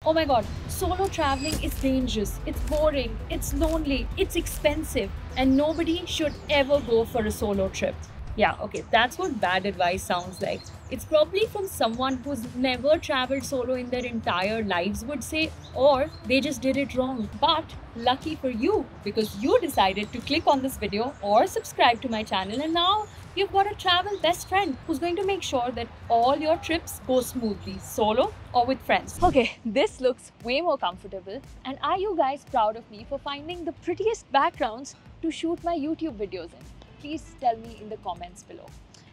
Oh my god, solo traveling is dangerous, it's boring, it's lonely, it's expensive, and nobody should ever go for a solo trip. Yeah, okay, that's what bad advice sounds like. It's probably from someone who's never traveled solo in their entire lives would say, or they just did it wrong. But lucky for you, because you decided to click on this video or subscribe to my channel, and now you've got a travel best friend who's going to make sure that all your trips go smoothly, solo or with friends. Okay, this looks way more comfortable. And are you guys proud of me for finding the prettiest backgrounds to shoot my YouTube videos in? Please tell me in the comments below.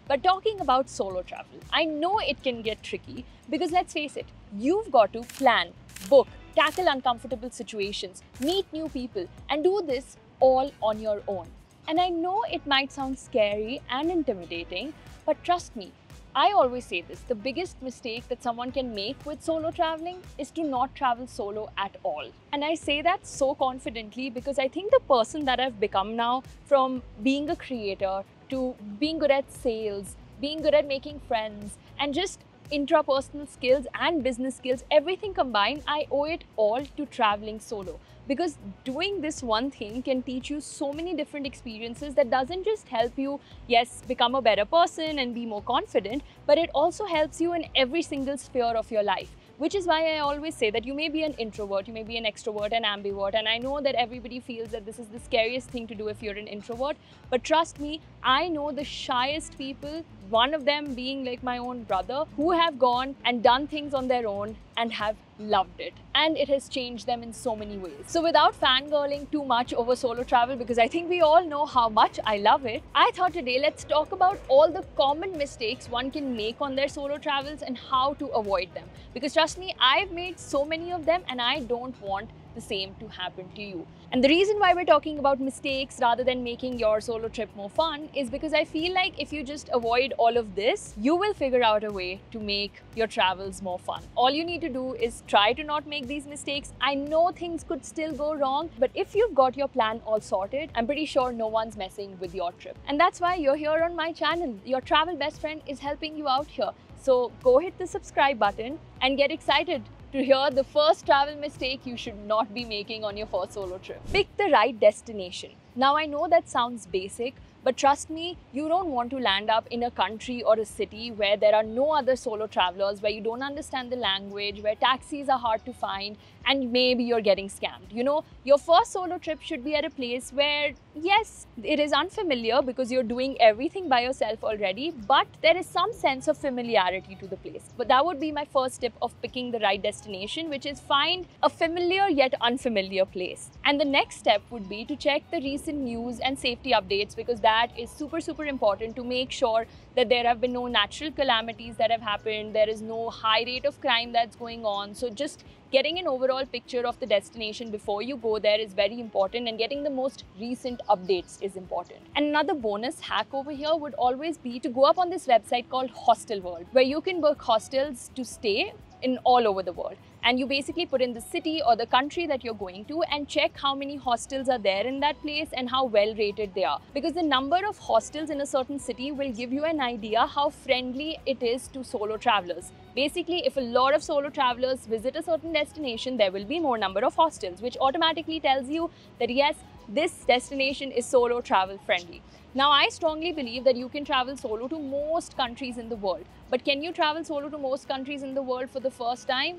But talking about solo travel, I know it can get tricky because let's face it, you've got to plan, book, tackle uncomfortable situations, meet new people, and do this all on your own. And I know it might sound scary and intimidating, but trust me, I always say this, the biggest mistake that someone can make with solo traveling is to not travel solo at all. And I say that so confidently because I think the person that I've become now, from being a creator to being good at sales, being good at making friends, and just intrapersonal skills and business skills, everything combined, I owe it all to traveling solo. Because doing this one thing can teach you so many different experiences that doesn't just help you, yes, become a better person and be more confident, but it also helps you in every single sphere of your life. Which is why I always say that you may be an introvert, you may be an extrovert, an ambivert, and I know that everybody feels that this is the scariest thing to do if you're an introvert, but trust me, I know the shyest people, one of them being like my own brother, who have gone and done things on their own and have loved it, and it has changed them in so many ways. So without fangirling too much over solo travel, because I think we all know how much I love it, I thought today let's talk about all the common mistakes one can make on their solo travels and how to avoid them. Because trust me, I've made so many of them and I don't want the same to happen to you. And the reason why we're talking about mistakes rather than making your solo trip more fun is because I feel like if you just avoid all of this, you will figure out a way to make your travels more fun. All you need to do is try to not make these mistakes. I know things could still go wrong, but if you've got your plan all sorted, I'm pretty sure no one's messing with your trip. And that's why you're here on my channel. Your travel best friend is helping you out here. So go hit the subscribe button and get excited to hear the first travel mistake you should not be making on your first solo trip. Pick the right destination. Now I know that sounds basic, but trust me, you don't want to land up in a country or a city where there are no other solo travelers, where you don't understand the language, where taxis are hard to find, and maybe you're getting scammed. You know, your first solo trip should be at a place where, yes, it is unfamiliar because you're doing everything by yourself already, but there is some sense of familiarity to the place. But that would be my first tip of picking the right destination, which is find a familiar yet unfamiliar place. And the next step would be to check the recent news and safety updates, because that is super important to make sure that there have been no natural calamities that have happened, there is no high rate of crime that's going on. So just getting an overall picture of the destination before you go there is very important, and getting the most recent updates is important. And another bonus hack over here would always be to go up on this website called Hostel World, where you can book hostels to stay in all over the world. And you basically put in the city or the country that you're going to and check how many hostels are there in that place and how well rated they are. Because the number of hostels in a certain city will give you an idea how friendly it is to solo travelers. Basically, if a lot of solo travelers visit a certain destination, there will be more number of hostels, which automatically tells you that yes, this destination is solo travel friendly. Now, I strongly believe that you can travel solo to most countries in the world. But can you travel solo to most countries in the world for the first time?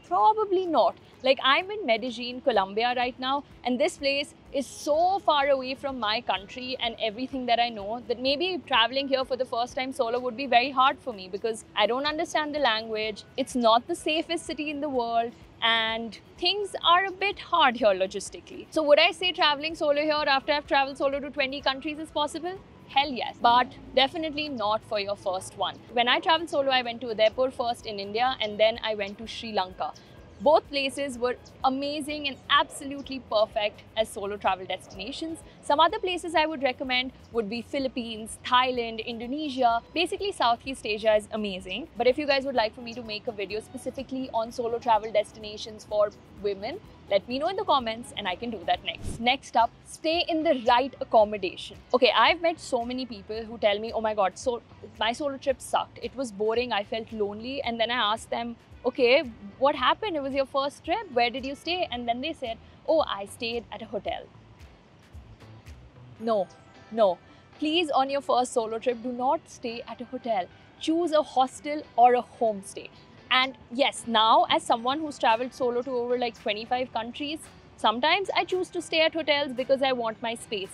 Probably not. Like, I'm in Medellin, Colombia right now, and this place is so far away from my country and everything that I know that maybe traveling here for the first time solo would be very hard for me because I don't understand the language. It's not the safest city in the world, and things are a bit hard here logistically. So would I say traveling solo here after I've traveled solo to 20 countries is possible? Hell yes, but definitely not for your first one. When I traveled solo, I went to Udaipur first in India, and then I went to Sri Lanka. Both places were amazing and absolutely perfect as solo travel destinations. Some other places I would recommend would be Philippines, Thailand, Indonesia. Basically, Southeast Asia is amazing. But if you guys would like for me to make a video specifically on solo travel destinations for women, let me know in the comments and I can do that next. Next up, stay in the right accommodation. Okay, I've met so many people who tell me, oh my God, so my solo trip sucked. It was boring, I felt lonely. And then I asked them, okay, what happened? It was your first trip. Where did you stay? And then they said, oh, I stayed at a hotel. No, no. Please, on your first solo trip, do not stay at a hotel. Choose a hostel or a homestay. And yes, now as someone who's traveled solo to over like 25 countries, sometimes I choose to stay at hotels because I want my space.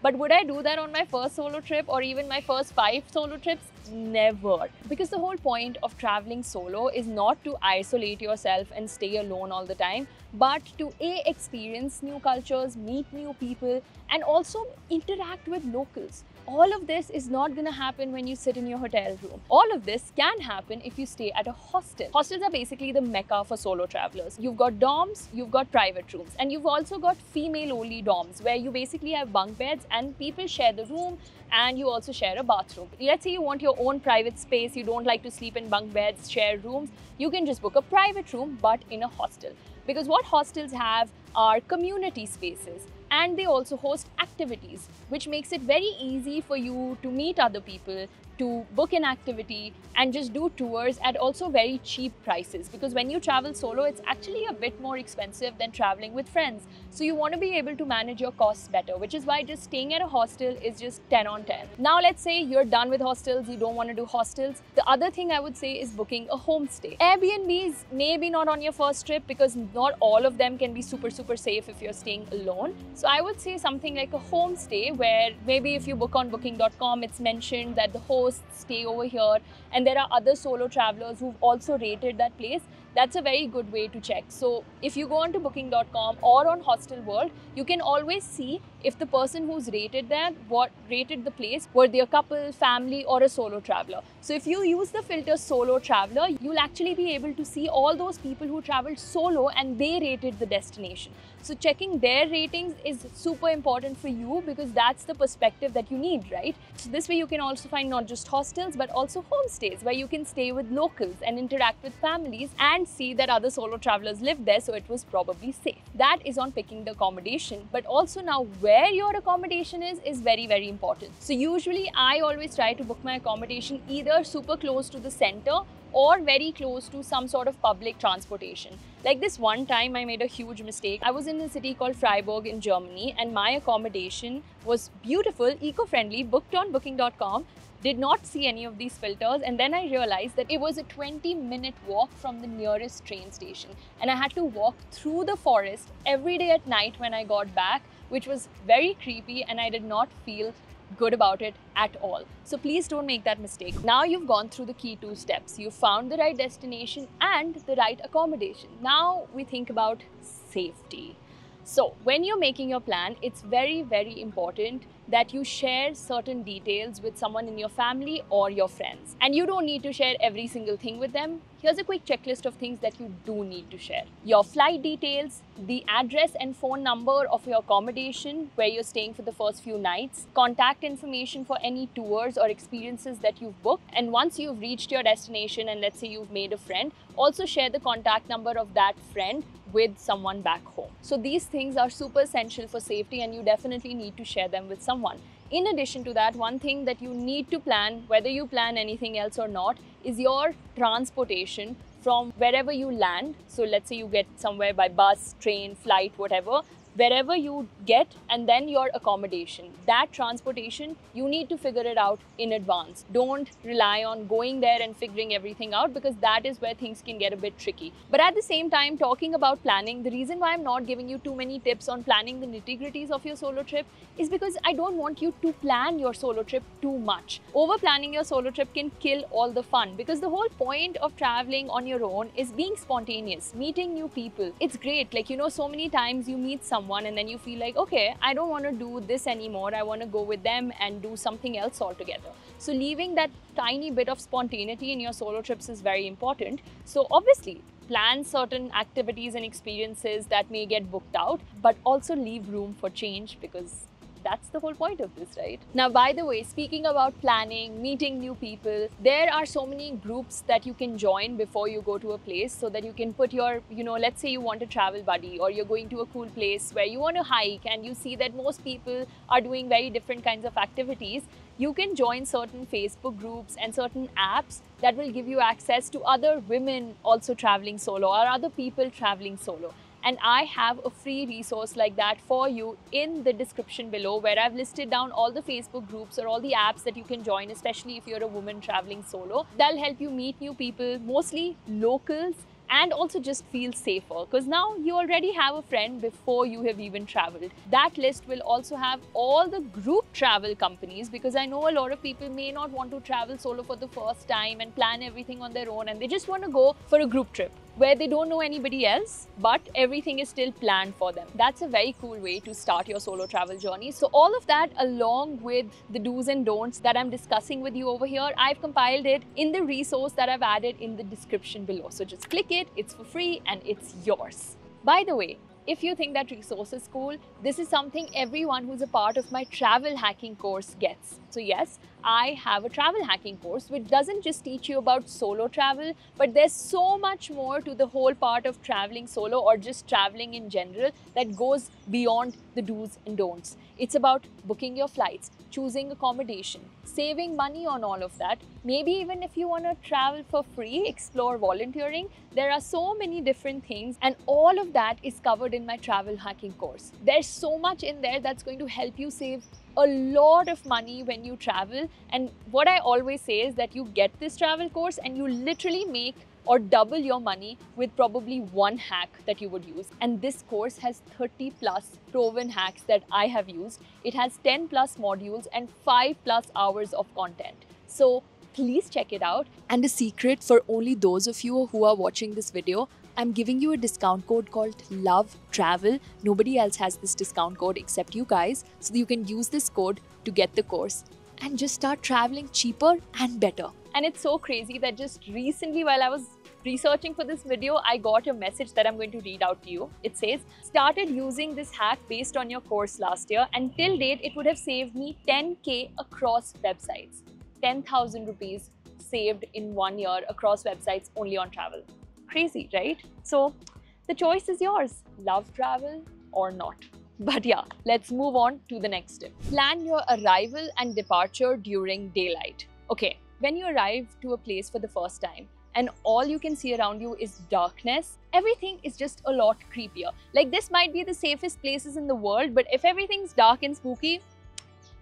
But would I do that on my first solo trip or even my first 5 solo trips? Never. Because the whole point of traveling solo is not to isolate yourself and stay alone all the time, but to experience new cultures, meet new people, and also interact with locals. All of this is not going to happen when you sit in your hotel room. All of this can happen if you stay at a hostel. Hostels are basically the mecca for solo travelers. You've got dorms, you've got private rooms, and you've also got female-only dorms where you basically have bunk beds and people share the room, and you also share a bathroom. Let's say you want your own private space, you don't like to sleep in bunk beds, share rooms, you can just book a private room but in a hostel. Because what hostels have are community spaces, and they also host activities, which makes it very easy for you to meet other people, to book an activity and just do tours at also very cheap prices. Because when you travel solo, it's actually a bit more expensive than traveling with friends. So you want to be able to manage your costs better, which is why just staying at a hostel is just 10 on 10. Now let's say you're done with hostels, you don't want to do hostels. The other thing I would say is booking a homestay. Airbnbs maybe not on your first trip because not all of them can be super safe if you're staying alone. So I would say something like a homestay where maybe if you book on booking.com, it's mentioned that the hosts stay over here and there are other solo travelers who've also rated that place. That's a very good way to check. So if you go onto booking.com or on Hostel World, you can always see if the person who's rated that, what rated the place, were they a couple, family, or a solo traveler. So if you use the filter solo traveler, you'll actually be able to see all those people who traveled solo and they rated the destination. So checking their ratings is super important for you because that's the perspective that you need, right? So this way you can also find not just hostels but also homestays where you can stay with locals and interact with families and see that other solo travelers lived there, so it was probably safe. That is on picking the accommodation, but also now where your accommodation is very important. So usually I always try to book my accommodation either super close to the center or very close to some sort of public transportation. Like this one time I made a huge mistake. I was in a city called Freiburg in Germany and my accommodation was beautiful, eco-friendly, booked on booking.com, did not see any of these filters, and then I realized that it was a 20-minute walk from the nearest train station and I had to walk through the forest every day at night when I got back, which was very creepy and I did not feel good about it at all. So please don't make that mistake. Now you've gone through the key 2 steps. You've found the right destination and the right accommodation. Now we think about safety. So when you're making your plan, it's very important that you share certain details with someone in your family or your friends. And you don't need to share every single thing with them. Here's a quick checklist of things that you do need to share. Your flight details, the address and phone number of your accommodation where you're staying for the first few nights, contact information for any tours or experiences that you've booked. And once you've reached your destination and let's say you've made a friend, also share the contact number of that friend with someone back home. So these things are super essential for safety and you definitely need to share them with someone. In addition to that, one thing that you need to plan, whether you plan anything else or not, is your transportation from wherever you land. So let's say you get somewhere by bus, train, flight, whatever, wherever you get, and then your accommodation. That transportation, you need to figure it out in advance. Don't rely on going there and figuring everything out because that is where things can get a bit tricky. But at the same time, talking about planning, the reason why I'm not giving you too many tips on planning the nitty-gritties of your solo trip is because I don't want you to plan your solo trip too much. Over planning your solo trip can kill all the fun because the whole point of traveling on your own is being spontaneous, meeting new people. It's great, like, you know, so many times you meet someone and then you feel like, okay, I don't want to do this anymore. I want to go with them and do something else altogether. So leaving that tiny bit of spontaneity in your solo trips is very important. So obviously, plan certain activities and experiences that may get booked out, but also leave room for change because that's the whole point of this, right? Now, by the way, speaking about planning, meeting new people, there are so many groups that you can join before you go to a place, so that you can put your, let's say you want a travel buddy, or you're going to a cool place where you want to hike and you see that most people are doing very different kinds of activities. You can join certain Facebook groups and certain apps that will give you access to other women also traveling solo, or other people traveling solo. And I have a free resource like that for you in the description below, where I've listed down all the Facebook groups or all the apps that you can join, especially if you're a woman traveling solo. That'll help you meet new people, mostly locals, and also just feel safer, because now you already have a friend before you have even traveled. That list will also have all the group travel companies, because I know a lot of people may not want to travel solo for the first time and plan everything on their own, and they just want to go for a group trip where they don't know anybody else, but everything is still planned for them. That's a very cool way to start your solo travel journey. So all of that, along with the do's and don'ts that I'm discussing with you over here, I've compiled it in the resource that I've added in the description below. So just click it, it's for free and it's yours. By the way, if you think that resource is cool, this is something everyone who's a part of my travel hacking course gets. So yes, I have a travel hacking course which doesn't just teach you about solo travel, but there's so much more to the whole part of traveling solo, or just traveling in general, that goes beyond the do's and don'ts. It's about booking your flights, choosing accommodation, saving money on all of that. Maybe even if you want to travel for free, explore volunteering. There are so many different things, and all of that is covered in my travel hacking course. There's so much in there that's going to help you save a lot of money when you travel. And what I always say is that you get this travel course and you literally make or double your money with probably one hack that you would use. And this course has 30 plus proven hacks that I have used. It has 10 plus modules and 5 plus hours of content. So please check it out. And a secret for only those of you who are watching this video, I'm giving you a discount code called LOVETRAVEL. Nobody else has this discount code except you guys. So you can use this code to get the course and just start traveling cheaper and better. And it's so crazy that just recently, while I was researching for this video, I got a message that I'm going to read out to you. It says, started using this hack based on your course last year, and till date, it would have saved me 10K across websites. 10,000 rupees saved in 1 year across websites only on travel. Crazy, right? So the choice is yours. Love travel or not. But yeah, let's move on to the next tip. Plan your arrival and departure during daylight. Okay, when you arrive to a place for the first time and all you can see around you is darkness, everything is just a lot creepier. Like, this might be the safest places in the world, but if everything's dark and spooky,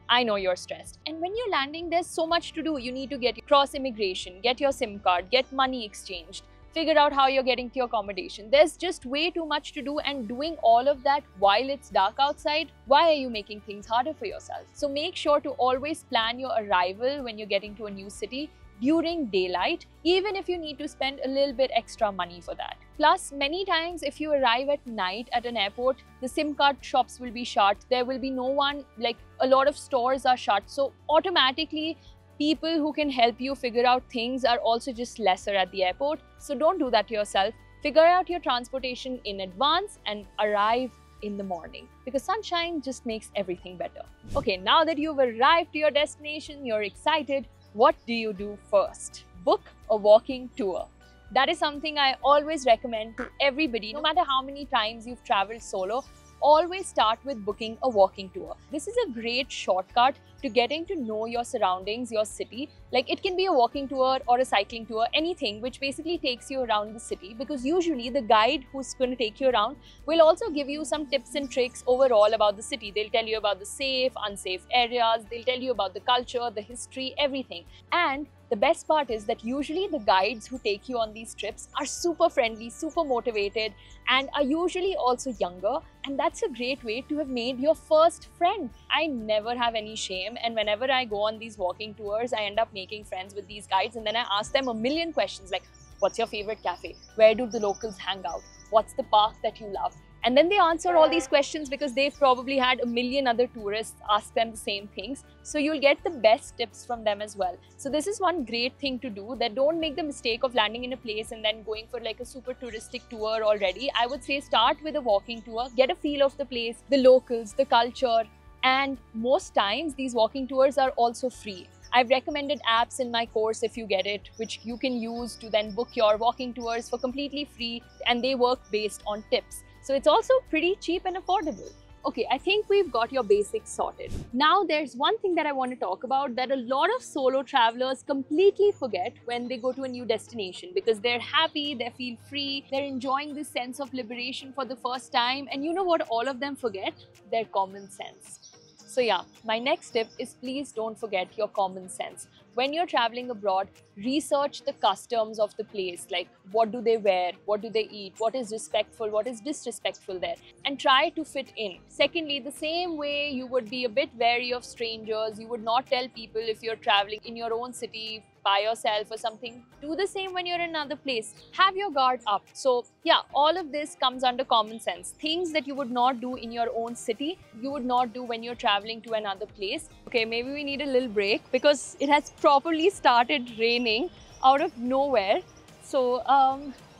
I know you're stressed. And when you're landing, there's so much to do. You need to get cross immigration, get your SIM card, get money exchanged, figure out how you're getting to your accommodation. There's just way too much to do, and doing all of that while it's dark outside, why are you making things harder for yourself? So make sure to always plan your arrival when you're getting to a new city during daylight, even if you need to spend a little bit extra money for that. Plus, many times if you arrive at night at an airport, the SIM card shops will be shut. There will be no one, like a lot of stores are shut. So automatically, people who can help you figure out things are also just lesser at the airport. So don't do that to yourself. Figure out your transportation in advance and arrive in the morning, because sunshine just makes everything better. Okay, now that you've arrived to your destination, you're excited. What do you do first? Book a walking tour. That is something I always recommend to everybody. No matter how many times you've traveled solo, always start with booking a walking tour. This is a great shortcut to getting to know your surroundings, your city. Like, it can be a walking tour or a cycling tour, anything which basically takes you around the city, because usually the guide who's going to take you around will also give you some tips and tricks overall about the city. They'll tell you about the safe, unsafe areas, they'll tell you about the culture, the history, everything. And the best part is that usually the guides who take you on these trips are super friendly, super motivated, and are usually also younger. And that's a great way to have made your first friend. I never have any shame, and whenever I go on these walking tours, I end up making friends with these guides, and then I ask them a million questions like, what's your favorite cafe? Where do the locals hang out? What's the park that you love? And then they answer all these questions because they've probably had a million other tourists ask them the same things. So you'll get the best tips from them as well. So this is one great thing to do, that don't make the mistake of landing in a place and then going for like a super touristic tour already. I would say start with a walking tour, get a feel of the place, the locals, the culture, And most times these walking tours are also free. I've recommended apps in my course, if you get it, which you can use to then book your walking tours for completely free, and they work based on tips. So it's also pretty cheap and affordable. Okay, I think we've got your basics sorted. Now there's one thing that I want to talk about that a lot of solo travelers completely forget when they go to a new destination, because they're happy, they feel free, they're enjoying this sense of liberation for the first time. And you know what all of them forget? Their common sense. So yeah, my next tip is please don't forget your common sense. When you're traveling abroad, research the customs of the place, like what do they wear, what do they eat, what is respectful, what is disrespectful there, and try to fit in. Secondly, the same way you would be a bit wary of strangers, you would not tell people if you're traveling in your own city by yourself or something. Do the same when you're in another place. Have your guard up. So yeah, all of this comes under common sense. Things that you would not do in your own city, you would not do when you're traveling to another place. Okay, maybe we need a little break because it has properly started raining out of nowhere. So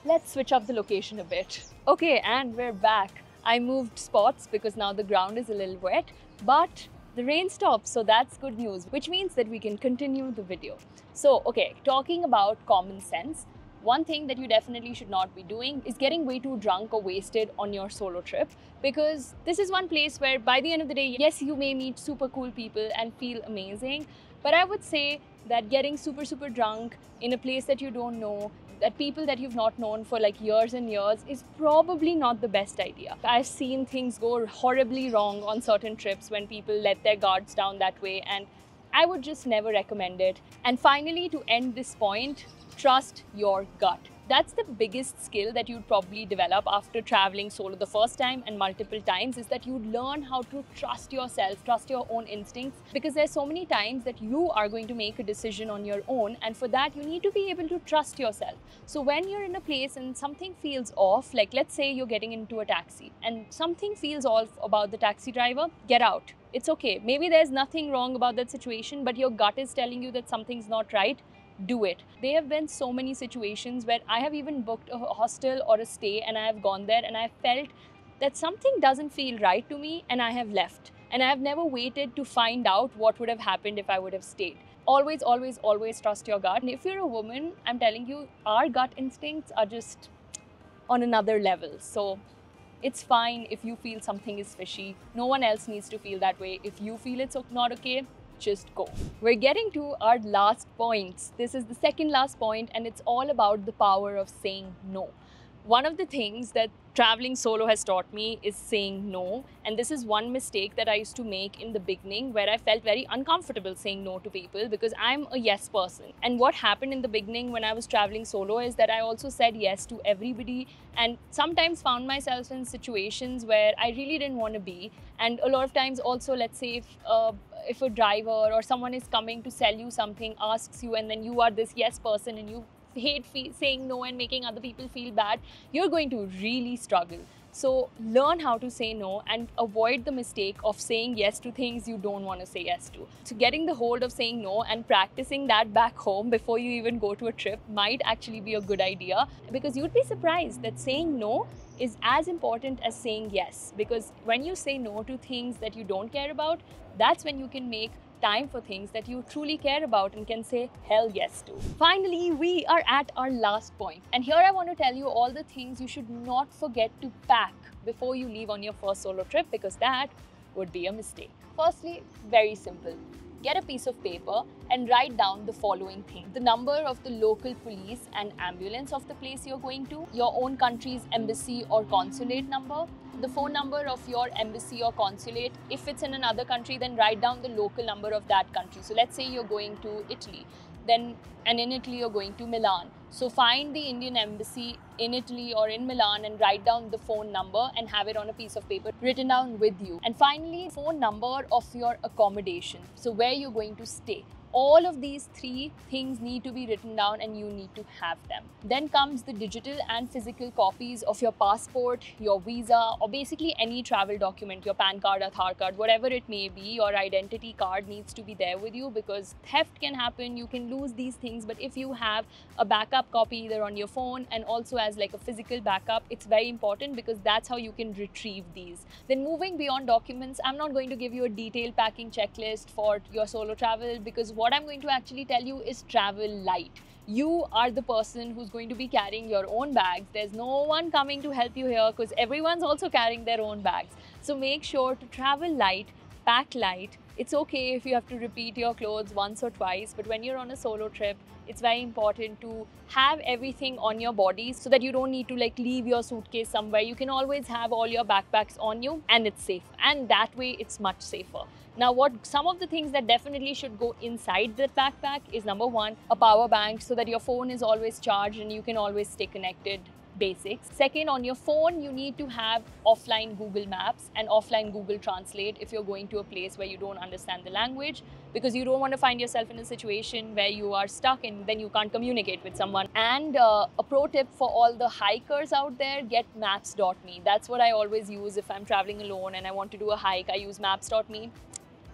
let's switch up the location a bit. Okay, and we're back. I moved spots because now the ground is a little wet, but the rain stopped, so that's good news, which means that we can continue the video. So, okay, talking about common sense, one thing that you definitely should not be doing is getting way too drunk or wasted on your solo trip, because this is one place where by the end of the day, yes, you may meet super cool people and feel amazing, but I would say that getting super drunk in a place that you don't know, that people that you've not known for like years and years, is probably not the best idea. I've seen things go horribly wrong on certain trips when people let their guards down that way, and I would just never recommend it. And finally, to end this point, trust your gut. That's the biggest skill that you'd probably develop after traveling solo the first time and multiple times, is that you learn how to trust yourself, trust your own instincts, because there's so many times that you are going to make a decision on your own, and for that you need to be able to trust yourself. So when you're in a place and something feels off, like let's say you're getting into a taxi and something feels off about the taxi driver, get out. It's okay. Maybe there's nothing wrong about that situation, but your gut is telling you that something's not right. Do it. There have been so many situations where I have even booked a hostel or a stay and I have gone there and I felt that something doesn't feel right to me and I have left. And I have never waited to find out what would have happened if I would have stayed. Always trust your gut. And if you're a woman, I'm telling you, our gut instincts are just on another level. So it's fine if you feel something is fishy. No one else needs to feel that way. If you feel it's not okay, just go. We're getting to our last points. This is the second last point, and it's all about the power of saying no. One of the things that traveling solo has taught me is saying no. And this is one mistake that I used to make in the beginning, where I felt very uncomfortable saying no to people because I'm a yes person. And what happened in the beginning when I was traveling solo is that I also said yes to everybody, and sometimes found myself in situations where I really didn't want to be. And a lot of times also, let's say if a driver or someone is coming to sell you something, asks you, and then you are this yes person and you hate saying no and making other people feel bad, you're going to really struggle. So learn how to say no and avoid the mistake of saying yes to things you don't want to say yes to. So getting the hold of saying no and practicing that back home before you even go to a trip might actually be a good idea, because you'd be surprised that saying no is as important as saying yes. Because when you say no to things that you don't care about, that's when you can make time for things that you truly care about and can say hell yes to. Finally, we are at our last point. And here I want to tell you all the things you should not forget to pack before you leave on your first solo trip, because that would be a mistake. Firstly, very simple. Get a piece of paper and write down the following things: the number of the local police and ambulance of the place you're going to, your own country's embassy or consulate number, the phone number of your embassy or consulate. If it's in another country, then write down the local number of that country. So let's say you're going to Italy, and in Italy you're going to Milan. So find the Indian embassy in Italy or in Milan and write down the phone number and have it on a piece of paper written down with you. And finally, phone number of your accommodation. So where you're going to stay. All of these three things need to be written down and you need to have them. Then comes the digital and physical copies of your passport, your visa, or basically any travel document, your PAN card, Aadhaar card, whatever it may be. Your identity card needs to be there with you because theft can happen, you can lose these things. But if you have a backup copy either on your phone and also as like a physical backup, it's very important because that's how you can retrieve these. Then moving beyond documents, I'm not going to give you a detailed packing checklist for your solo travel because what I'm going to actually tell you is travel light. You are the person who's going to be carrying your own bags. There's no one coming to help you here because everyone's also carrying their own bags. So make sure to travel light, pack light. It's okay if you have to repeat your clothes once or twice, but when you're on a solo trip, it's very important to have everything on your body so that you don't need to like leave your suitcase somewhere. You can always have all your backpacks on you and it's safe. And that way it's much safer. Now, some of the things that definitely should go inside the backpack is number one, a power bank so that your phone is always charged and you can always stay connected. Basics. Second, on your phone, you need to have offline Google Maps and offline Google Translate if you're going to a place where you don't understand the language, because you don't want to find yourself in a situation where you are stuck and then you can't communicate with someone. And a pro tip for all the hikers out there, get maps.me. That's what I always use if I'm traveling alone and I want to do a hike. I use maps.me.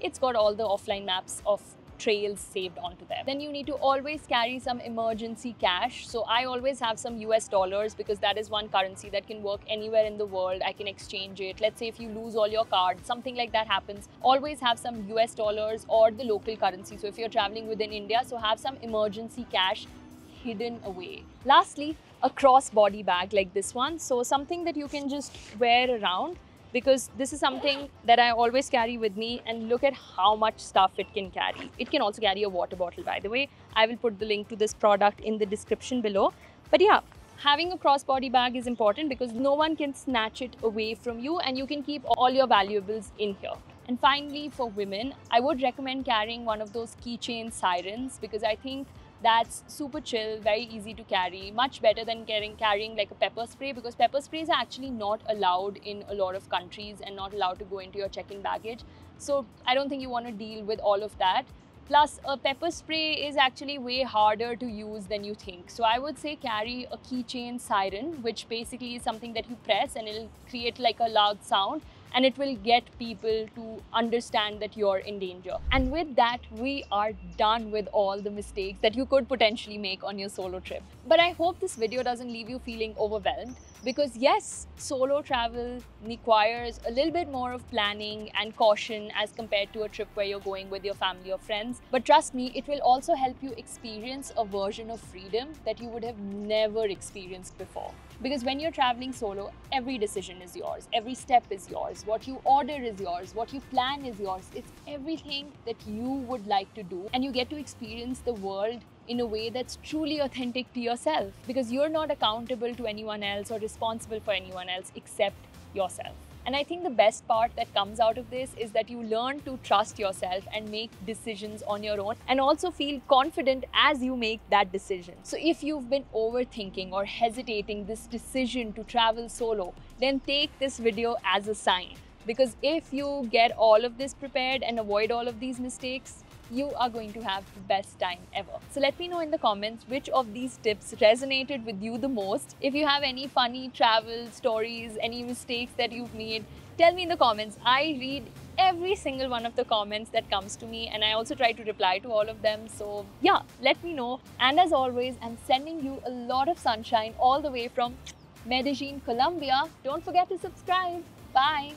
It's got all the offline maps of trails saved onto them. Then you need to always carry some emergency cash. So I always have some US dollars because that is one currency that can work anywhere in the world. I can exchange it. Let's say if you lose all your cards, something like that happens, always have some US dollars or the local currency. So if you're traveling within India, so have some emergency cash hidden away. Lastly, a cross-body bag like this one. So something that you can just wear around, because this is something that I always carry with me, and look at how much stuff it can carry. It can also carry a water bottle, by the way. I will put the link to this product in the description below. But yeah, having a crossbody bag is important because no one can snatch it away from you and you can keep all your valuables in here. And finally, for women, I would recommend carrying one of those keychain sirens because I think that's super chill, very easy to carry, much better than carrying like a pepper spray, because pepper sprays are actually not allowed in a lot of countries and not allowed to go into your check-in baggage. So I don't think you want to deal with all of that. Plus, a pepper spray is actually way harder to use than you think. So I would say carry a keychain siren, which basically is something that you press and it'll create like a loud sound, and it will get people to understand that you're in danger. And with that, we are done with all the mistakes that you could potentially make on your solo trip. But I hope this video doesn't leave you feeling overwhelmed, because yes, solo travel requires a little bit more of planning and caution as compared to a trip where you're going with your family or friends. But trust me, it will also help you experience a version of freedom that you would have never experienced before. Because when you're traveling solo, every decision is yours, every step is yours, what you order is yours, what you plan is yours. It's everything that you would like to do, and you get to experience the world in a way that's truly authentic to yourself, because you're not accountable to anyone else or responsible for anyone else except yourself. And I think the best part that comes out of this is that you learn to trust yourself and make decisions on your own, and also feel confident as you make that decision. So if you've been overthinking or hesitating this decision to travel solo, then take this video as a sign. Because if you get all of this prepared and avoid all of these mistakes, you are going to have the best time ever. So let me know in the comments which of these tips resonated with you the most. If you have any funny travel stories, any mistakes that you've made, tell me in the comments. I read every single one of the comments that comes to me, and I also try to reply to all of them. So yeah, let me know. And as always, I'm sending you a lot of sunshine all the way from Medellin, Colombia. Don't forget to subscribe. Bye.